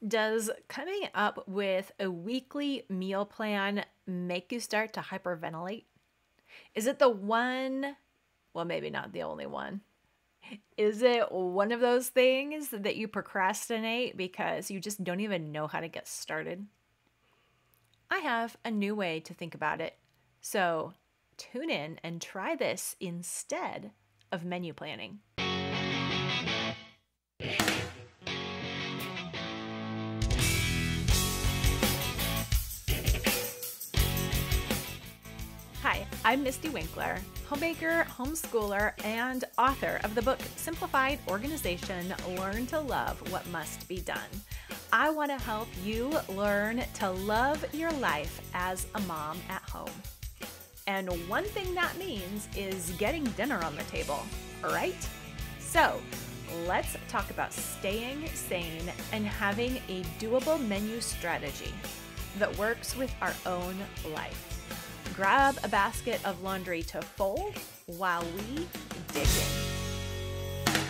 Does coming up with a weekly meal plan make you start to hyperventilate? Is it the one, well, maybe not the only one. Is it one of those things that you procrastinate because you just don't even know how to get started? I have a new way to think about it. So tune in and try this instead of menu planning. Hi, I'm Mystie Winckler, homemaker, homeschooler, and author of the book Simplified Organization, Learn to Love What Must Be Done. I want to help you learn to love your life as a mom at home. And one thing that means is getting dinner on the table, right? So let's talk about staying sane and having a doable menu strategy that works with our own life. Grab a basket of laundry to fold while we dig in.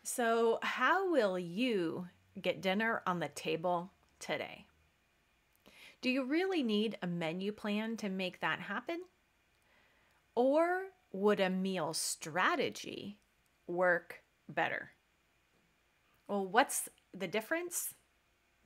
So, how will you get dinner on the table today? Do you really need a menu plan to make that happen? Or would a meal strategy work better? Well, what's the difference?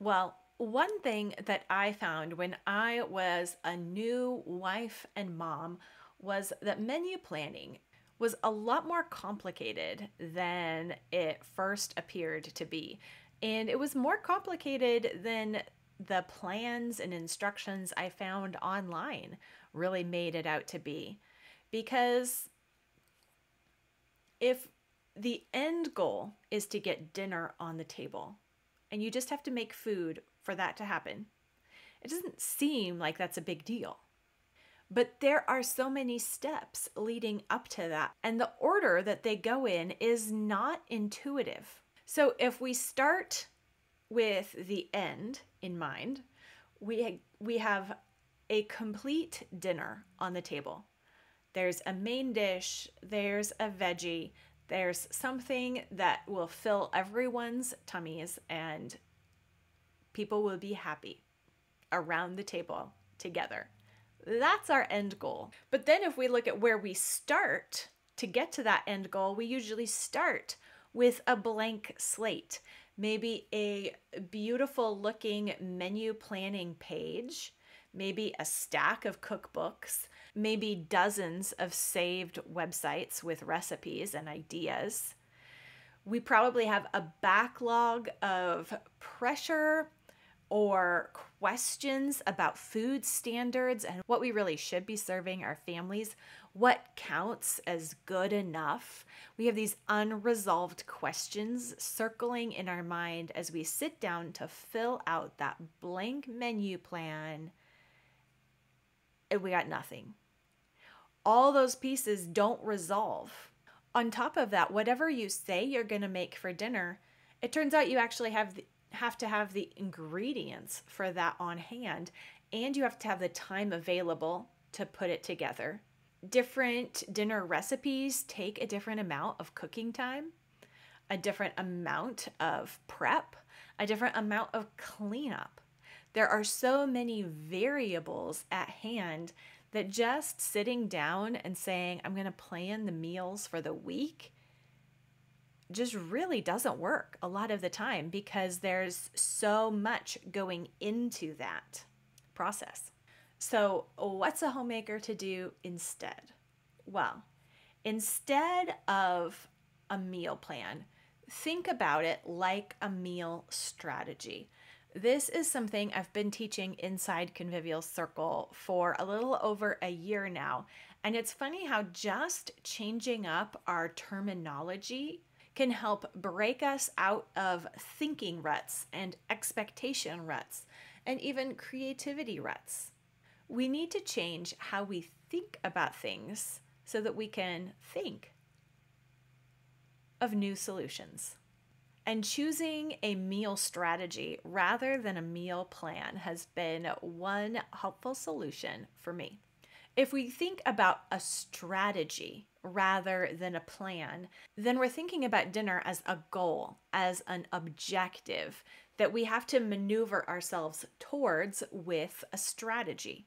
Well, one thing that I found when I was a new wife and mom was that menu planning was a lot more complicated than it first appeared to be. And it was more complicated than the plans and instructions I found online really made it out to be. Because if the end goal is to get dinner on the table, and you just have to make food for that to happen, it doesn't seem like that's a big deal. But there are so many steps leading up to that, and the order that they go in is not intuitive. So if we start with the end in mind, we have a complete dinner on the table. There's a main dish, there's a veggie, there's something that will fill everyone's tummies, and people will be happy around the table together. That's our end goal. But then if we look at where we start to get to that end goal, we usually start with a blank slate. Maybe a beautiful looking menu planning page, maybe a stack of cookbooks, maybe dozens of saved websites with recipes and ideas. We probably have a backlog of pressure or questions about food standards and what we really should be serving our families, what counts as good enough. We have these unresolved questions circling in our mind as we sit down to fill out that blank menu plan, and we got nothing. All those pieces don't resolve. On top of that, whatever you say you're going to make for dinner, it turns out you actually have to have the ingredients for that on hand, and you have to have the time available to put it together. Different dinner recipes take a different amount of cooking time, a different amount of prep, a different amount of cleanup. There are so many variables at hand that just sitting down and saying, I'm going to plan the meals for the week, just really doesn't work a lot of the time because there's so much going into that process. So what's a homemaker to do instead? Well, instead of a meal plan, think about it like a meal strategy. This is something I've been teaching inside Convivial Circle for a little over a year now. And it's funny how just changing up our terminology can help break us out of thinking ruts and expectation ruts and even creativity ruts. We need to change how we think about things so that we can think of new solutions. And choosing a meal strategy rather than a meal plan has been one helpful solution for me. If we think about a strategy rather than a plan, then we're thinking about dinner as a goal, as an objective, that we have to maneuver ourselves towards with a strategy.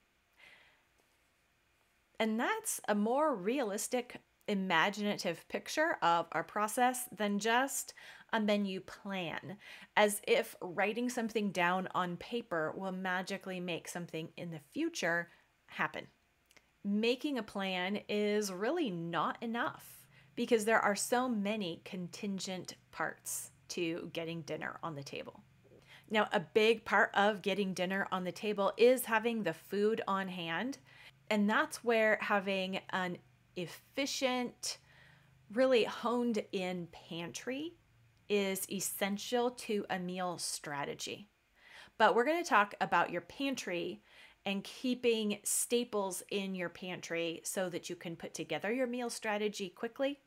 And that's a more realistic, imaginative picture of our process than just a menu plan, as if writing something down on paper will magically make something in the future happen. Making a plan is really not enough because there are so many contingent parts to getting dinner on the table. Now, a big part of getting dinner on the table is having the food on hand. And that's where having an efficient, really honed in pantry is essential to a meal strategy. But we're going to talk about your pantry and keeping staples in your pantry so that you can put together your meal strategy quickly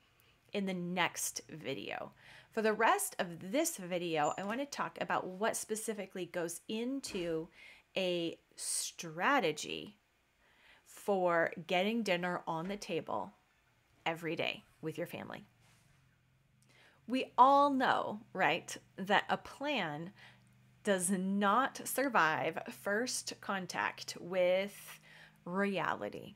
in the next video. For the rest of this video, I want to talk about what specifically goes into a strategy for getting dinner on the table every day with your family. We all know, right, that a plan does not survive first contact with reality.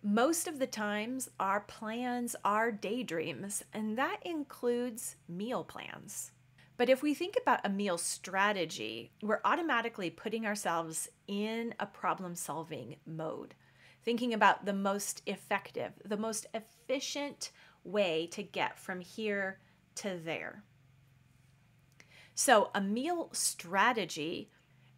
Most of the times, our plans are daydreams, and that includes meal plans. But if we think about a meal strategy, we're automatically putting ourselves in a problem-solving mode, thinking about the most effective, the most efficient way to get from here to there. So a meal strategy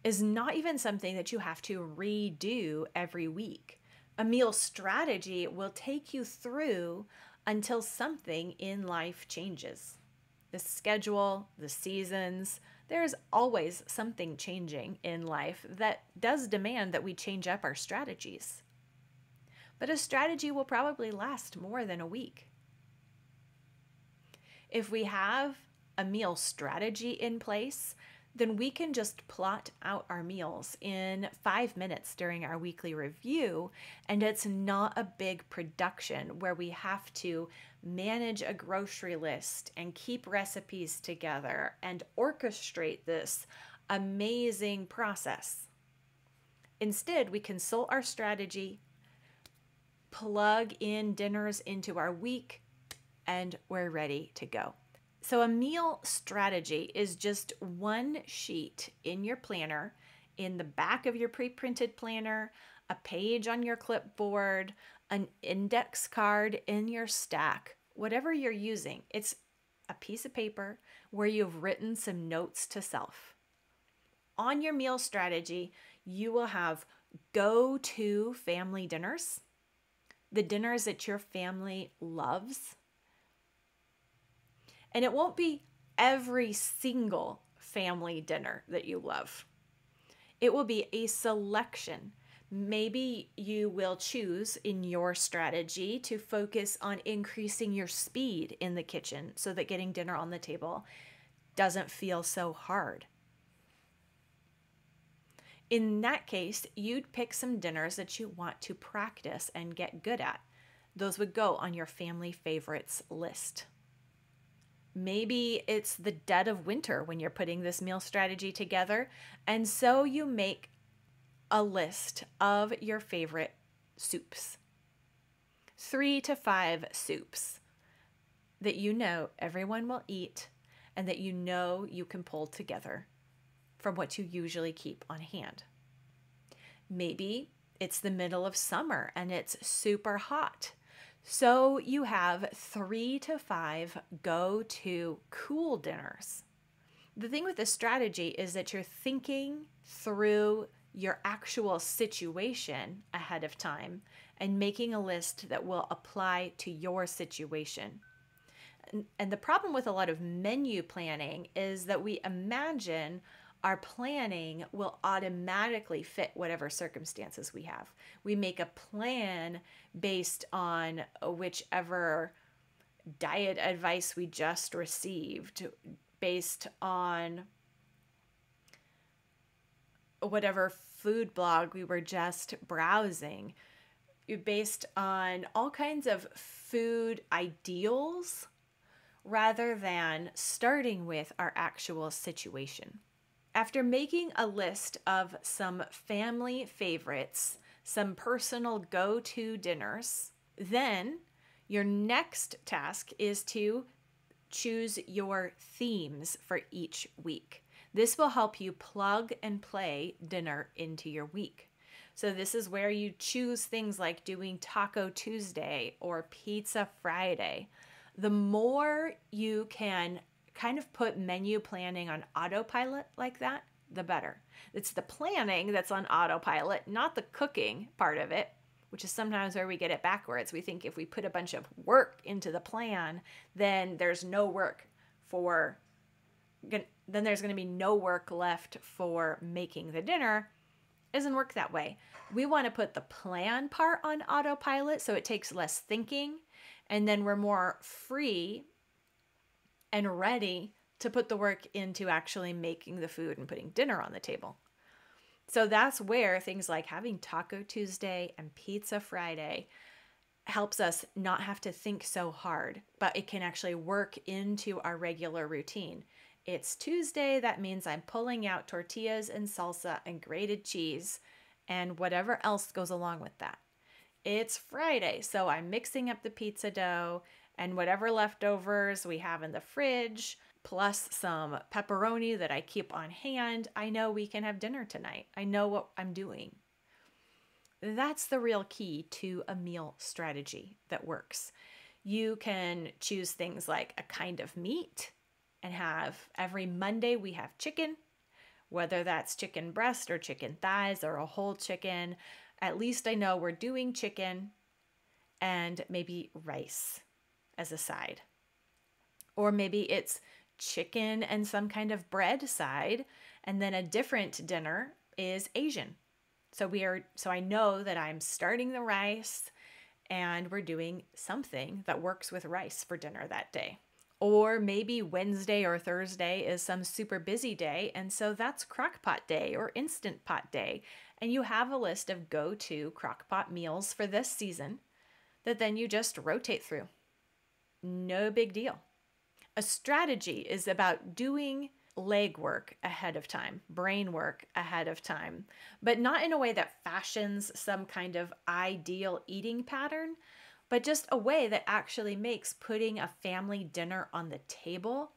is not even something that you have to redo every week. A meal strategy will take you through until something in life changes. The schedule, the seasons, there's always something changing in life that does demand that we change up our strategies. But a strategy will probably last more than a week. If we have a meal strategy in place, then we can just plot out our meals in 5 minutes during our weekly review, and it's not a big production where we have to manage a grocery list and keep recipes together and orchestrate this amazing process. Instead, we consult our strategy, plug in dinners into our week, and we're ready to go. So a meal strategy is just one sheet in your planner, in the back of your pre-printed planner, a page on your clipboard, an index card in your stack, whatever you're using. It's a piece of paper where you've written some notes to self. On your meal strategy, you will have go-to family dinners, the dinners that your family loves. And it won't be every single family dinner that you love. It will be a selection. Maybe you will choose in your strategy to focus on increasing your speed in the kitchen so that getting dinner on the table doesn't feel so hard. In that case, you'd pick some dinners that you want to practice and get good at. Those would go on your family favorites list. Maybe it's the dead of winter when you're putting this meal strategy together, and so you make a list of your favorite soups. 3 to 5 soups that you know everyone will eat and that you know you can pull together from what you usually keep on hand. Maybe it's the middle of summer and it's super hot. So you have 3 to 5 go-to cool dinners. The thing with this strategy is that you're thinking through your actual situation ahead of time and making a list that will apply to your situation. And the problem with a lot of menu planning is that we imagine our planning will automatically fit whatever circumstances we have. We make a plan based on whichever diet advice we just received, based on whatever food blog we were just browsing, based on all kinds of food ideals rather than starting with our actual situation. After making a list of some family favorites, some personal go-to dinners, then your next task is to choose your themes for each week. This will help you plug and play dinner into your week. So this is where you choose things like doing Taco Tuesday or Pizza Friday. The more you can kind of put menu planning on autopilot like that, the better. It's the planning that's on autopilot, not the cooking part of it, which is sometimes where we get it backwards. We think if we put a bunch of work into the plan, then there's no work for, then there's going to be no work left for making the dinner. It doesn't work that way. We want to put the plan part on autopilot so it takes less thinking, and then we're more free and ready to put the work into actually making the food and putting dinner on the table. So that's where things like having Taco Tuesday and Pizza Friday helps us not have to think so hard, but it can actually work into our regular routine. It's Tuesday, that means I'm pulling out tortillas and salsa and grated cheese and whatever else goes along with that. It's Friday, so I'm mixing up the pizza dough and whatever leftovers we have in the fridge, plus some pepperoni that I keep on hand. I know we can have dinner tonight. I know what I'm doing. That's the real key to a meal strategy that works. You can choose things like a kind of meat and have every Monday we have chicken, whether that's chicken breast or chicken thighs or a whole chicken. At least I know we're doing chicken and maybe rice as a side. Or maybe it's chicken and some kind of bread side, and then a different dinner is Asian. So I know that I'm starting the rice and we're doing something that works with rice for dinner that day. Or maybe Wednesday or Thursday is some super busy day, and so that's crock-pot day or instant pot day. And you have a list of go-to crock-pot meals for this season that then you just rotate through. No big deal. A strategy is about doing legwork ahead of time, brain work ahead of time, but not in a way that fashions some kind of ideal eating pattern, but just a way that actually makes putting a family dinner on the table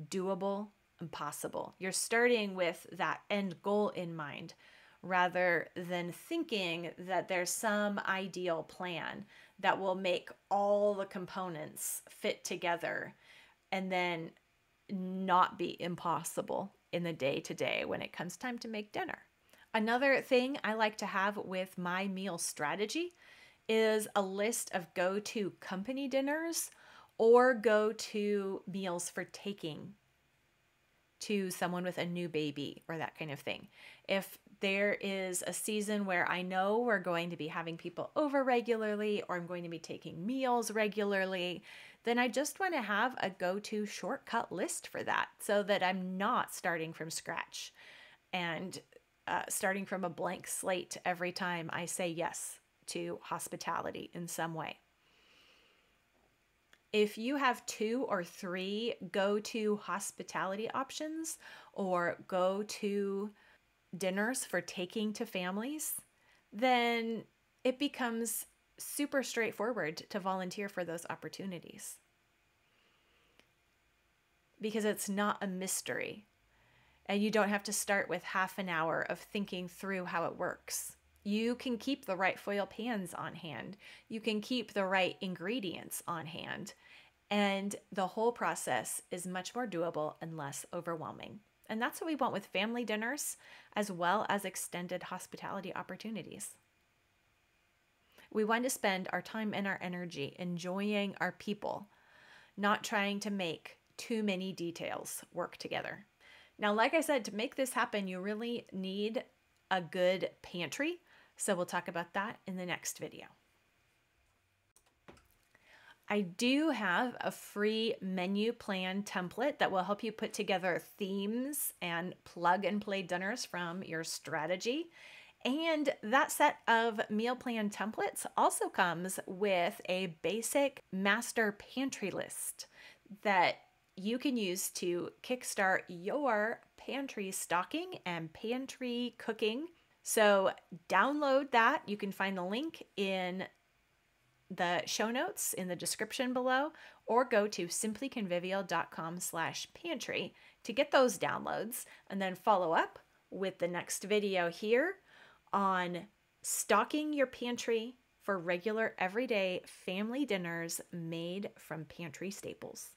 doable and possible. You're starting with that end goal in mind rather than thinking that there's some ideal plan that will make all the components fit together and then not be impossible in the day-to-day when it comes time to make dinner. Another thing I like to have with my meal strategy is a list of go-to company dinners or go-to meals for taking to someone with a new baby or that kind of thing. If there is a season where I know we're going to be having people over regularly or I'm going to be taking meals regularly, then I just want to have a go-to shortcut list for that so that I'm not starting from scratch and starting from a blank slate every time I say yes to hospitality in some way. If you have 2 or 3 go-to hospitality options or go-to dinners for taking to families, then it becomes super straightforward to volunteer for those opportunities because it's not a mystery and you don't have to start with half an hour of thinking through how it works. You can keep the right foil pans on hand. You can keep the right ingredients on hand. And the whole process is much more doable and less overwhelming. And that's what we want with family dinners as well as extended hospitality opportunities. We want to spend our time and our energy enjoying our people, not trying to make too many details work together. Now, like I said, to make this happen, you really need a good pantry. So we'll talk about that in the next video. I do have a free menu plan template that will help you put together themes and plug and play dinners from your strategy. And that set of meal plan templates also comes with a basic master pantry list that you can use to kickstart your pantry stocking and pantry cooking. So download that. You can find the link in the show notes in the description below, or go to simplyconvivial.com/pantry to get those downloads, and then follow up with the next video here on stocking your pantry for regular everyday family dinners made from pantry staples.